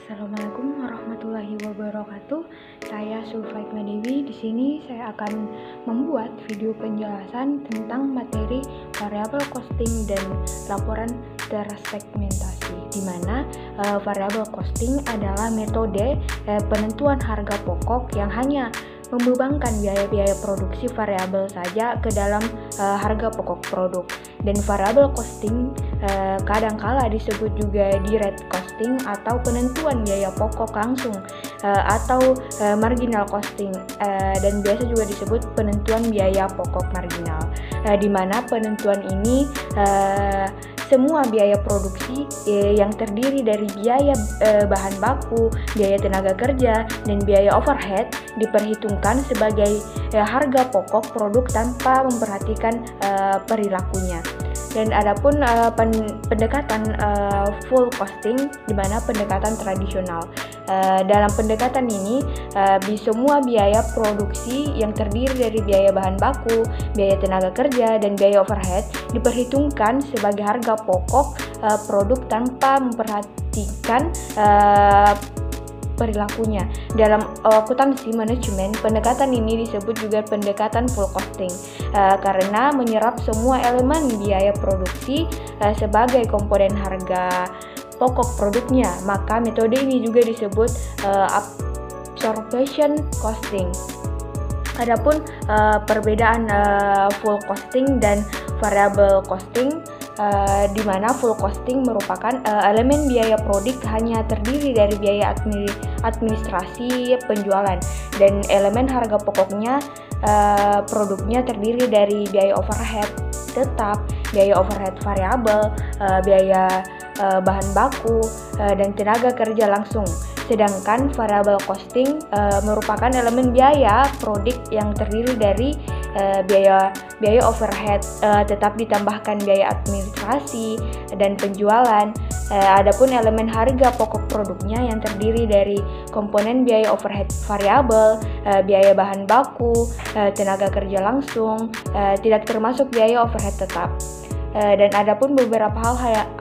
Assalamualaikum warahmatullahi wabarakatuh. Saya Sulfaitma Dewi. Di sini saya akan membuat video penjelasan tentang materi variabel costing dan laporan tersegmentasi. Di mana variabel costing adalah metode penentuan harga pokok yang hanya membebankan biaya-biaya produksi variabel saja ke dalam harga pokok produk. Dan variabel costing kadangkala disebut juga direct costing atau penentuan biaya pokok langsung atau marginal costing, dan biasa juga disebut penentuan biaya pokok marginal, di mana penentuan ini semua biaya produksi yang terdiri dari biaya bahan baku, biaya tenaga kerja, dan biaya overhead diperhitungkan sebagai harga pokok produk tanpa memperhatikan perilakunya. Dan adapun pendekatan full costing, di mana pendekatan tradisional. Dalam pendekatan ini, semua biaya produksi yang terdiri dari biaya bahan baku, biaya tenaga kerja, dan biaya overhead diperhitungkan sebagai harga pokok produk tanpa memperhatikan perilakunya. Dalam akuntansi manajemen, pendekatan ini disebut juga pendekatan full costing karena menyerap semua elemen biaya produksi sebagai komponen harga pokok produknya. Maka metode ini juga disebut absorption costing. Adapun perbedaan full costing dan variable costing, di mana full costing merupakan elemen biaya produk hanya terdiri dari biaya administrasi penjualan, dan elemen harga pokoknya produknya terdiri dari biaya overhead tetap, biaya overhead variabel, biaya bahan baku, dan tenaga kerja langsung. Sedangkan variable costing merupakan elemen biaya produk yang terdiri dari biaya overhead tetap ditambahkan biaya administrasi dan penjualan. Adapun elemen harga pokok produknya yang terdiri dari komponen biaya overhead variabel, biaya bahan baku, tenaga kerja langsung, tidak termasuk biaya overhead tetap. Dan adapun beberapa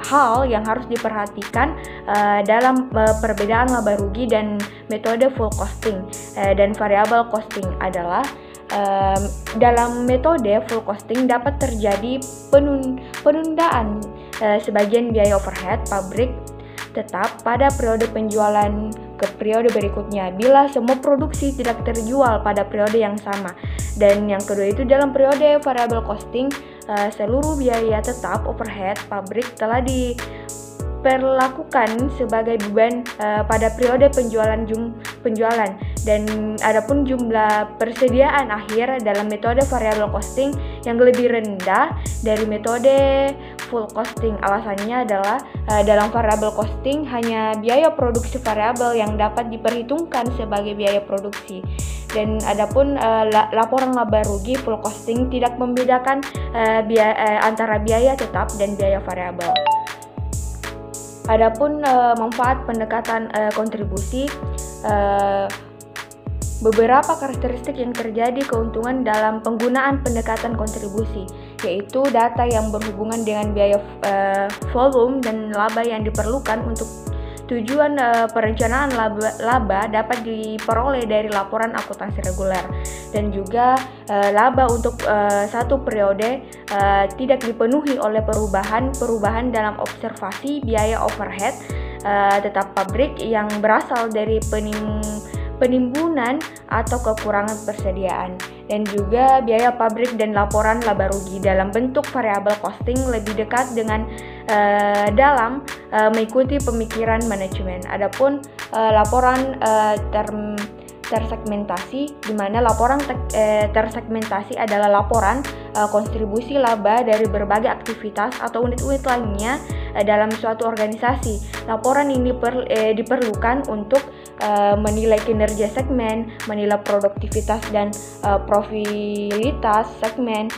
hal yang harus diperhatikan dalam perbedaan laba rugi dan metode full costing dan variable costing adalah dalam metode full costing dapat terjadi penundaan sebagian biaya overhead pabrik tetap pada periode penjualan ke periode berikutnya bila semua produksi tidak terjual pada periode yang sama. Dan yang kedua itu dalam periode variable costing, seluruh biaya tetap overhead pabrik telah diperlakukan sebagai beban pada periode penjualan, dan adapun jumlah persediaan akhir dalam metode variable costing yang lebih rendah dari metode full costing. Alasannya adalah dalam variable costing hanya biaya produksi variabel yang dapat diperhitungkan sebagai biaya produksi, dan adapun laporan laba rugi full costing tidak membedakan antara biaya tetap dan biaya variabel. Adapun manfaat pendekatan kontribusi, beberapa karakteristik yang terjadi keuntungan dalam penggunaan pendekatan kontribusi, yaitu data yang berhubungan dengan biaya volume dan laba yang diperlukan untuk tujuan perencanaan laba dapat diperoleh dari laporan akuntansi reguler, dan juga laba untuk satu periode tidak dipenuhi oleh perubahan dalam observasi biaya overhead tetap pabrik yang berasal dari penimbunan atau kekurangan persediaan, dan juga biaya pabrik dan laporan laba rugi dalam bentuk variabel costing lebih dekat dengan dalam mengikuti pemikiran manajemen. Adapun laporan tersegmentasi, di mana laporan tersegmentasi adalah laporan kontribusi laba dari berbagai aktivitas atau unit-unit lainnya dalam suatu organisasi. Laporan ini diperlukan untuk menilai kinerja segmen, menilai produktivitas dan profilitas segmen,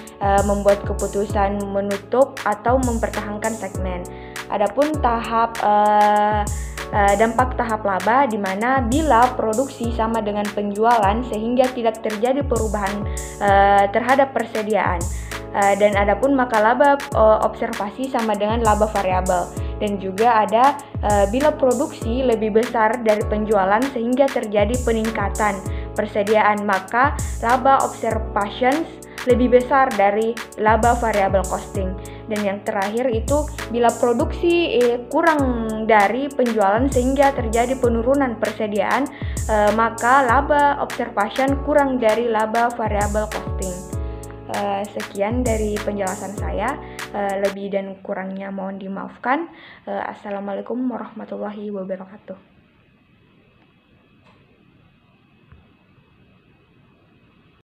membuat keputusan menutup atau mempertahankan segmen. Adapun dampak tahap laba, di mana bila produksi sama dengan penjualan sehingga tidak terjadi perubahan terhadap persediaan. Dan adapun maka laba observasi sama dengan laba variabel, Dan juga ada bila produksi lebih besar dari penjualan sehingga terjadi peningkatan persediaan, maka laba observations lebih besar dari laba variable costing. Dan yang terakhir itu bila produksi kurang dari penjualan sehingga terjadi penurunan persediaan, maka laba observation kurang dari laba variable costing. Sekian dari penjelasan saya, lebih dan kurangnya mohon dimaafkan. Assalamualaikum warahmatullahi wabarakatuh.